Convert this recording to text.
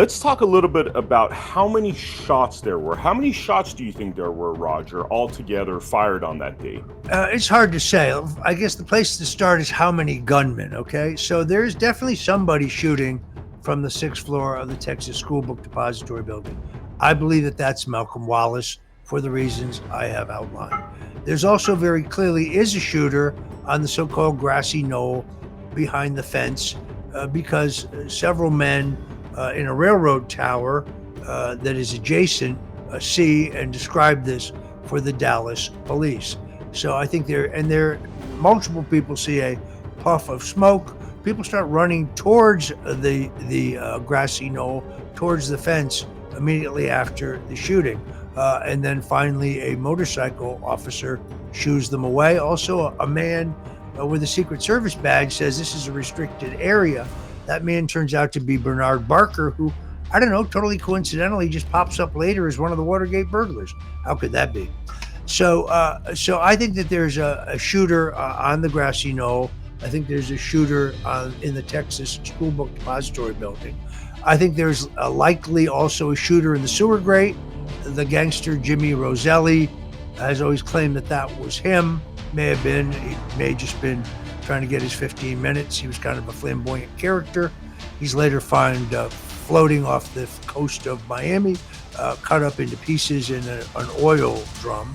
Let's talk a little bit about how many shots there were. How many shots do you think there were, Roger, altogether fired on that day? It's hard to say. I guess the place to start is how many gunmen, okay? So there's definitely somebody shooting from the sixth floor of the Texas School Book Depository building. I believe that that's Malcolm Wallace for the reasons I have outlined. There's also very clearly is a shooter on the so-called Grassy Knoll behind the fence because several men in a railroad tower that is adjacent see and describe this for the Dallas police. So I think multiple people see a puff of smoke. People start running towards the Grassy Knoll, towards the fence immediately after the shooting. And then finally a motorcycle officer shoos them away. Also a man with a Secret Service badge says this is a restricted area. That man turns out to be Bernard Barker, who, I don't know, totally coincidentally just pops up later as one of the Watergate burglars. How could that be? So I think that there's a shooter on the Grassy Knoll. I think there's a shooter in the Texas School Book Depository building. I think there's likely also a shooter in the sewer grate. The gangster Jimmy Roselli has always claimed that was him. May have been. He may have just been trying to get his 15 minutes. He was kind of a flamboyant character. He's later found floating off the coast of Miami, cut up into pieces in an oil drum.